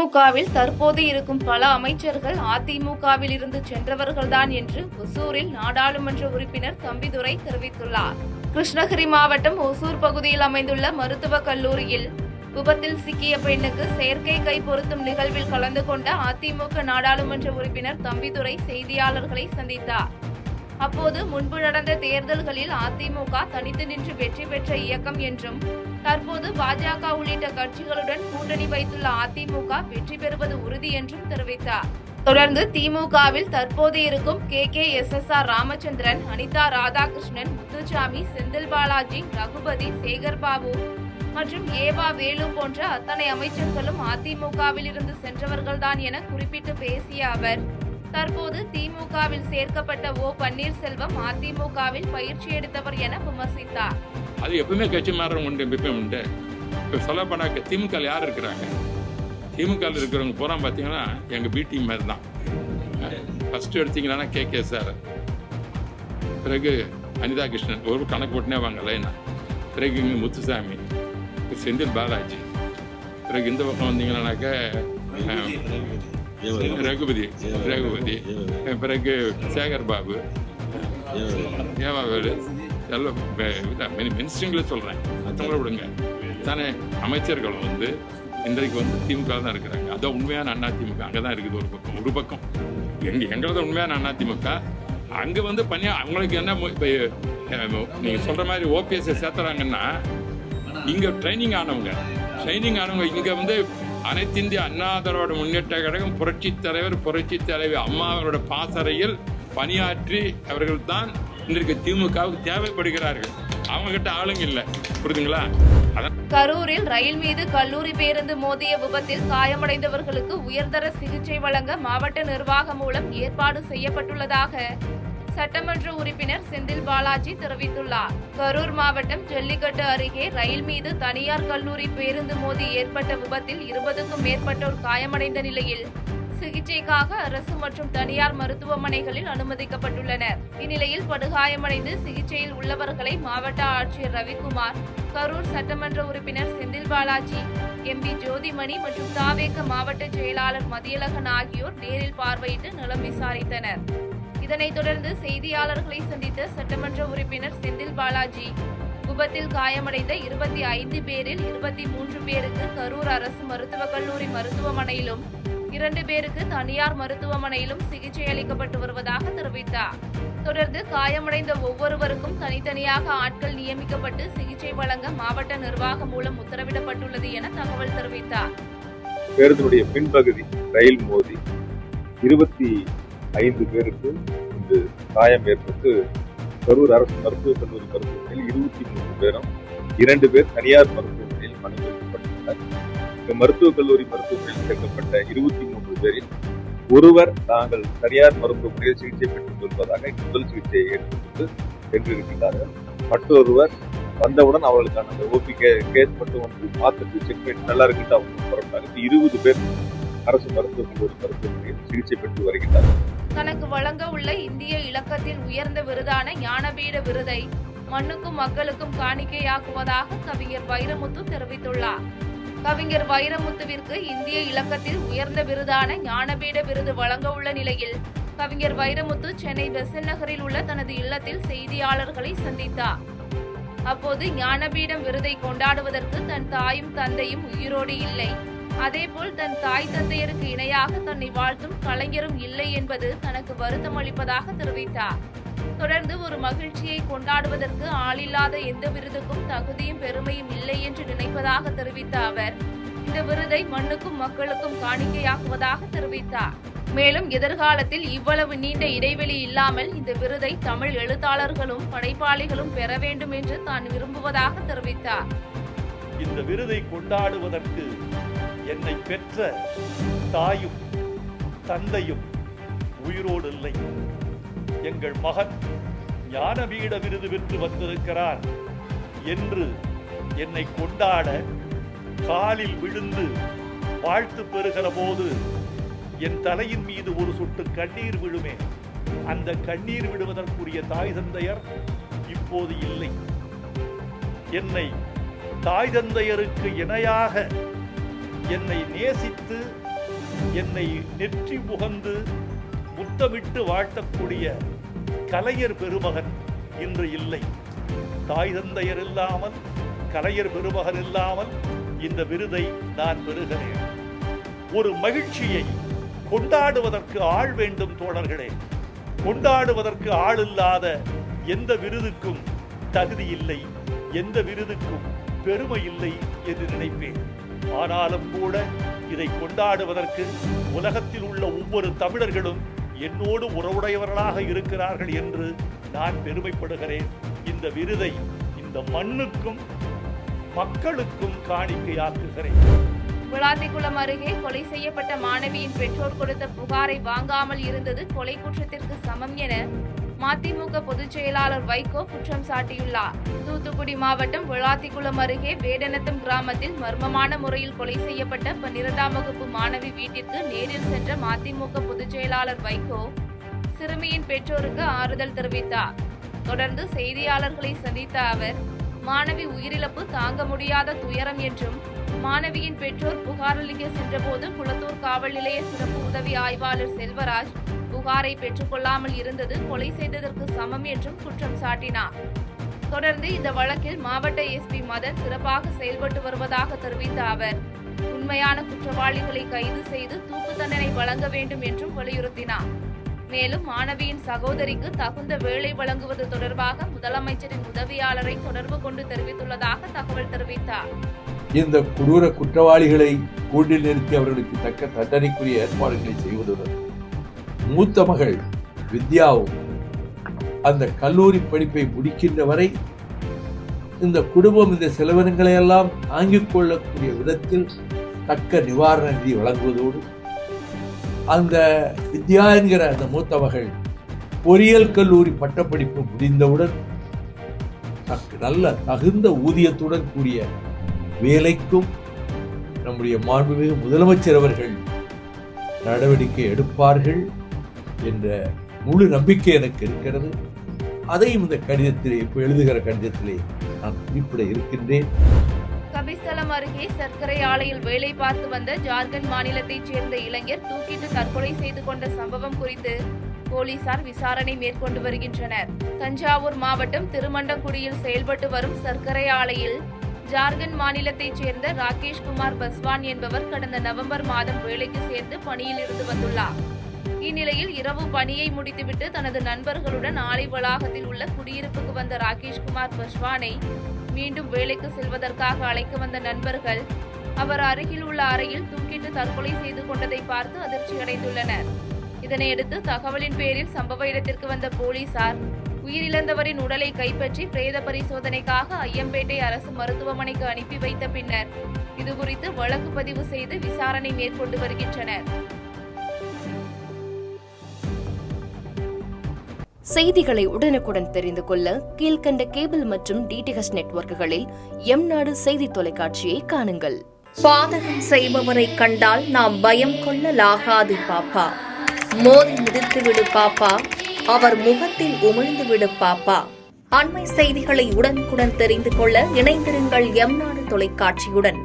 திமுகவில் தற்போது இருக்கும் பல அமைச்சர்கள் அதிமுகவில் இருந்து சென்றவர்கள்தான் என்று ஒசூரில் நாடாளுமன்ற உறுப்பினர் தம்பிதுரை தெரிவித்துள்ளார். கிருஷ்ணகிரி மாவட்டம் ஒசூர் பகுதியில் அமைந்துள்ள மருத்துவக் கல்லூரியில் விபத்தில் சிக்கிய பெண்ணுக்கு செயற்கை கை பொருத்தும் நிகழ்வில் கலந்து கொண்ட அதிமுக நாடாளுமன்ற உறுப்பினர் தம்பிதுரை செய்தியாளர்களை சந்தித்தார். அப்போது முன்பு நடந்த தேர்தல்களில் அதிமுக தனித்து நின்று வெற்றி பெற்ற இயக்கம் என்றும் தற்போது பாஜக உள்ளிட்ட கட்சிகளுடன் கூட்டணி வைத்துள்ள அதிமுக வெற்றி பெறுவது உறுதி என்றும் தெரிவித்தார். தொடர்ந்து திமுகவில் தற்போது இருக்கும் KKSSR ராமச்சந்திரன், அனிதா ராதாகிருஷ்ணன், முத்துசாமி, செந்தில் பாலாஜி, ரகுபதி, சேகர்பாபு மற்றும் ஏவா வேலு போன்ற அத்தனை அமைச்சர்களும் அதிமுகவில் இருந்து சென்றவர்கள்தான் என குறிப்பிட்டு பேசிய அவர், தற்போது திமுகவில் சேர்க்கப்பட்ட பன்னீர்செல்வம் அதிமுகவில் பயிற்சி எடுத்தவர் என விமர்சித்தார். அது எப்பவுமே கட்சி மாற்றம் உண்டு, எப்பவுமே உண்டு. இப்போ சொல்ல போனாக்க திமுக யார் இருக்கிறாங்க? திமுக இருக்கிறவங்க பூரா பார்த்தீங்கன்னா எங்கள் பி டீம் மாதிரி தான். ஃபர்ஸ்ட் எடுத்தீங்கன்னா KKSR, பிறகு அனிதா கிருஷ்ணன், ஒரு கணக்கு போட்டுனே வாங்க லைனா, பிறகு இங்கே முத்துசாமி, செந்தில் பாலாஜி, பிறகு இந்த பக்கம் வந்தீங்கன்னாக்க ரகுபதி, பிறகு சேகர்பாபு, ஏவா வேலு, எல்லாம் மினிஸ்டரிங்களே சொல்கிறேன், மற்றவங்கள விடுங்க. தானே அமைச்சர்களும் இன்றைக்கு திமுக தான் இருக்கிறாங்க. அதான் உண்மையான அதிமுக அங்கே தான் இருக்குது. ஒரு பக்கம் எங்களது உண்மையான அதிமுக அங்கே பண்ணி அவங்களுக்கு என்ன இப்போ நீங்கள் சொல்கிற மாதிரி OPS சேர்த்துறாங்கன்னா இங்கே ட்ரைனிங் ஆனவங்க இங்கே அனைத்து இந்திய அண்ணா திராவிட முன்னேற்ற கழகம் புரட்சித் தலைவி அம்மா அவரோட பாசறையில் பணியாற்றி அவர்கள் தான் இன்றைக்கு திமுகவுக்கு தேவைப்படுகிறார்கள். அவங்க கிட்ட ஆளுங்க இல்லை, புரியுதுங்களா? கரூரில் ரயில் மீது கல்லூரி பேருந்து மோதிய விபத்தில் காயமடைந்தவர்களுக்கு உயர்தர சிகிச்சை வழங்க மாவட்ட நிர்வாகம் மூலம் ஏற்பாடு செய்யப்பட்டுள்ளதாக சட்டமன்ற உறுப்பினர் செந்தில் பாலாஜி தெரிவித்துள்ளார். கரூர் மாவட்டம் ஜல்லிக்கட்டு அருகே ரயில் மீது தனியார் கல்லூரி பேருந்து மோதி ஏற்பட்ட விபத்தில் 20க்கும் மேற்பட்டோர் காயமடைந்த நிலையில் சிகிச்சைக்காக அரசு மற்றும் தனியார் மருத்துவமனைகளில் அனுமதிக்கப்பட்டுள்ளனர். இந்நிலையில் படுகாயமடைந்து சிகிச்சையில் உள்ளவர்களை மாவட்ட ஆட்சியர் ரவிக்குமார், கரூர் சட்டமன்ற உறுப்பினர் செந்தில் பாலாஜி, MP ஜோதிமணி மற்றும் தாவேக மாவட்ட செயலாளர் மதியழகன் ஆகியோர் நேரில் பார்வையிட்டு நலம் விசாரித்தனர். இதனைத் தொடர்ந்து செய்தியாளர்களை சந்தித்த சட்டமன்ற உறுப்பினர் செந்தில் பாலாஜி, விபத்தில் காயமடைந்த 25 பேரில் 23 பேருக்கு கரூர் அரசு மருத்துவக் கல்லூரி மருத்துவமனையிலும் 2 பேருக்கு தனியார் மருத்துவமனையிலும் சிகிச்சை அளிக்கப்பட்டு வருவதாக தெரிவித்தார். தொடர்ந்து காயமடைந்த ஒவ்வொருவருக்கும் தனித்தனியாக ஆட்கள் நியமிக்கப்பட்டு சிகிச்சை வழங்க மாவட்ட நிர்வாகம் மூலம் உத்தரவிடப்பட்டுள்ளது என தகவல் தெரிவித்தார். பேருந்தினுடைய பின்பகுதி ரயில் மோதி 25 பேருக்கு இந்த காயம் ஏற்பட்டு கரூர் அரசு மருத்துவக் கல்லூரி மருத்துவமனையில் 23 பேரும் 2 பேர் தனியார் மருத்துவமனையில் அனுமதிக்கப்பட்டுள்ளனர். இந்த மருத்துவக் கல்லூரி மருத்துவமனையில் சேர்க்கப்பட்ட 23 பேரில் ஒருவர் தாங்கள் தனியார் மருத்துவமனையில் சிகிச்சை பெற்றுக் கொள்வதாக முதல் சிகிச்சையை எடுத்துக்கொண்டு சென்றிருக்கிறார்கள். மற்றொருவர் வந்தவுடன் அவர்களுக்கான அந்த OP கேஸ் மட்டும் பார்த்துட்டு செக் பண்ணி நல்லா இருக்குன்னு அவங்க புறப்பட்டாங்க. 20 பேர் அரசு மருத்துவக் கல்லூரி மருத்துவமனையில் சிகிச்சை பெற்று வருகிறார்கள். தனக்கு வழங்க உள்ள இந்திய இலக்கத்தில் உயர்ந்த விருதான ஞானபீட விருதை மண்ணுக்கும் மக்களுக்கும் காணிக்கையாக்குவதாக கவிஞர் வைரமுத்து தெரிவித்துள்ளார். கவிஞர் வைரமுத்துவிற்கு இந்திய இலக்கத்தில் உயர்ந்த விருதான ஞானபீட விருது வழங்க உள்ள நிலையில் கவிஞர் வைரமுத்து சென்னை பெசன்ட் நகரில் உள்ள தனது இல்லத்தில் செய்தியாளர்களை சந்தித்தார். அப்போது ஞானபீடம் விருதை கொண்டாடுவதற்கு தன் தாயும் தந்தையும் உயிரோடு இல்லை, அதேபோல் தன் தாய் தந்தையருக்கு இணையாக தன்னை வாழ்த்தும் கலைஞரும் இல்லை என்பது தனக்கு வருத்தம் அளிப்பதாக தெரிவித்தார். தொடர்ந்து ஒரு மகிழ்ச்சியை கொண்டாடுவதற்கு ஆளில்லாத எந்த விருதுக்கும் தகுதியும் பெருமையும் இல்லை என்று நினைப்பதாக தெரிவித்த அவர், இந்த விருதை மண்ணுக்கும் மக்களுக்கும் காணிக்கையாக்குவதாக தெரிவித்தார். மேலும் எதிர்காலத்தில் இவ்வளவு நீண்ட இடைவெளி இல்லாமல் இந்த விருதை தமிழ் எழுத்தாளர்களும் படைப்பாளிகளும் பெற வேண்டும் என்று தான் விரும்புவதாக தெரிவித்தார். இந்த விருதை கொண்டாடுவதற்கு என்னை பெற்ற தாயும் தந்தையும் உயிரோடு இல்லை. எங்கள் மகன் ஞானபீட விருது பெற்று வந்திருக்கிறார் என்று என்னை கொண்டாட காலில் விழுந்து வாழ்த்து பெறுகிற போது என் தலையின் மீது ஒரு சொட்டு கண்ணீர் விழுமே. அந்த கண்ணீர் விடுவதற்குரிய தாய் தந்தையர் இப்போது இல்லை. என்னை தாய் தந்தையருக்கு இணையாக என்னை நேசித்து என்னை நெற்றி முகந்து முத்தமிட்டு வாழ்த்தக்கூடிய கலைஞர் பெருமகன் இன்று இல்லை. தாய் தந்தையர் இல்லாமல், கலைஞர் பெருமகன் இல்லாமல் இந்த விருதை நான் பெறுகிறேன். ஒரு மகிழ்ச்சியை கொண்டாடுவதற்கு ஆள் வேண்டும் தோழர்களே. கொண்டாடுவதற்கு ஆள் இல்லாத எந்த விருதுக்கும் தகுதி இல்லை, எந்த விருதுக்கும் பெருமை இல்லை என்று நினைப்பேன். ஆனாலும் கூட இதை கொண்டாடுவதற்கு உலகத்தில் உள்ள ஒவ்வொரு தமிழர்களும் என்னோடு உறவுடையவர்களாக இருக்கிறார்கள் என்று நான் பெருமைப்படுகிறேன். இந்த விருதை இந்த மண்ணுக்கும் மக்களுக்கும் காணிக்கையாக்குகிறேன். விளாத்திக்குளம் அருகே கொலை செய்யப்பட்ட மாணவியின் பெற்றோர் கொடுத்த புகாரை வாங்காமல் இருந்தது கொலை குற்றத்திற்கு சமம் என மதிமுக பொதுச் செயலாளர் வைகோ குற்றம் சாட்டியுள்ளார். தூத்துக்குடி மாவட்டம் விளாத்திக்குளம் அருகே வேடநத்தம் கிராமத்தில் மர்மமான முறையில் கொலை செய்யப்பட்ட 12ஆம் வகுப்பு மாணவி வீட்டிற்கு நேரில் சென்ற மதிமுக பொதுச் செயலாளர் வைகோ சிறுமியின் பெற்றோருக்கு ஆறுதல் தெரிவித்தார். தொடர்ந்து செய்தியாளர்களை சந்தித்த அவர், மாணவி உயிரிழப்பு தாங்க முடியாத துயரம் என்றும், மாணவியின் பெற்றோர் புகார் அளிக்க சென்றபோது குளத்தூர் காவல் நிலைய சிறப்பு உதவி ஆய்வாளர் செல்வராஜ் புகாரை பெற்றுக்கொள்ளாமல் இருந்தது கொலை செய்ததற்கு சமம் என்றும் குற்றம் சாட்டினார். தொடர்ந்து இந்த வழக்கில் மாவட்ட எஸ்பி மதன் சிறப்பாக செயல்பட்டு வருவதாக தெரிவித்த அவர், உண்மையான குற்றவாளிகளை கைது செய்து தூக்கு தண்டனை வழங்க வேண்டும் என்றும் வலியுறுத்தினார். மேலும் மாணவியின் சகோதரிக்கு தகுந்த வேலை வழங்குவது தொடர்பாக முதலமைச்சரின் உதவியாளரை தொடர்பு கொண்டு தெரிவித்துள்ளதாக தகவல் தெரிவித்தார். இந்த கொடூர குற்றவாளிகளை கூண்டில் நிறுத்தி அவர்களுக்கு தக்க தண்டனைக்குரிய ஏற்பாடுகளை செய்வதுடன் மூத்த மகள் வித்யாவும் அந்த கல்லூரி படிப்பை முடிக்கின்ற வரை இந்த குடும்பம் இந்த செலவினங்களை எல்லாம் தாங்கிக் கொள்ளக்கூடிய விதத்தில் தக்க நிவாரண நிதி வழங்குவதோடு, அந்த வித்யா என்கிற அந்த மூத்த மகள் பொறியியல் கல்லூரி பட்டப்படிப்பு முடிந்தவுடன் நல்ல தகுந்த ஊதியத்துடன் கூடிய வேலைக்கும் நம்முடைய மாண்புமிகு முதலமைச்சர் அவர்கள் நடவடிக்கை எடுப்பார்கள் என்ற முழு நம்பிக்கை எனக்கு இருக்கிறது. அதையும் இந்த கடிதத்திலே, இப்போ எழுதுகிற கடிதத்திலே நான் குறிப்பிட இருக்கின்றேன். கபிஸ்தலம் அருகே சர்க்கரை ஆலையில் வேலை பார்த்து வந்த ஜார்க்கண்ட் மாநிலத்தைச் சேர்ந்த இளைஞர் தூக்கிட்டு தற்கொலை செய்து கொண்ட சம்பவம் குறித்து போலீசார் விசாரணை மேற்கொண்டு வருகின்றனர். தஞ்சாவூர் மாவட்டம் திருமண்டங்குடியில் செயல்பட்டு வரும் சர்க்கரை ஆலையில் ஜார்க்கண்ட் மாநிலத்தைச் சேர்ந்த ராகேஷ்குமார் பஸ்வான் என்பவர் கடந்த நவம்பர் மாதம் வேலைக்கு சேர்ந்து பணியில் இருந்து வந்துள்ளார். இந்நிலையில் இரவு பணியை முடித்துவிட்டு தனது நண்பர்களுடன் ஆலை வளாகத்தில் உள்ள குடியிருப்புக்கு வந்த ராகேஷ்குமார் பஸ்வானை மீண்டும் வேலைக்கு செல்வதற்காக அழைக்க வந்த நண்பர்கள் அவர் அருகில் உள்ள அறையில் தூக்கிட்டு தற்கொலை செய்து கொண்டதை பார்த்து அதிர்ச்சியடைந்துள்ளனர். இதனையடுத்து தகவலின் பேரில் சம்பவ இடத்திற்கு வந்த போலீசார் உயிரிழந்தவரின் உடலை கைப்பற்றி பிரேத பரிசோதனைக்காக ஐயம்பேட்டை அரசு மருத்துவமனைக்கு அனுப்பி வைத்த பின்னர் இதுகுறித்து வழக்கு பதிவு செய்து விசாரணை மேற்கொண்டு வருகின்றனர். செய்திகளை உடனுக்குடன் தெரிந்து கொள்ள கீழ்கண்ட கேபிள் மற்றும் டிடிஎச் நெட்வொர்க்குகளில் எம்நாடு செய்தி தொலைக்காட்சியை காணுங்கள். பாதகம் செய்பவரை கண்டால் நாம் பயம் கொள்ளலாகாது பாப்பா. மோதி மிதித்துவிடு பாப்பா, அவர் முகத்தில் உமிழ்ந்துவிடு பாப்பா. அண்மை செய்திகளை உடனுக்குடன் தெரிந்து கொள்ள இணைந்திருங்கள் எம்நாடு தொலைக்காட்சியுடன்.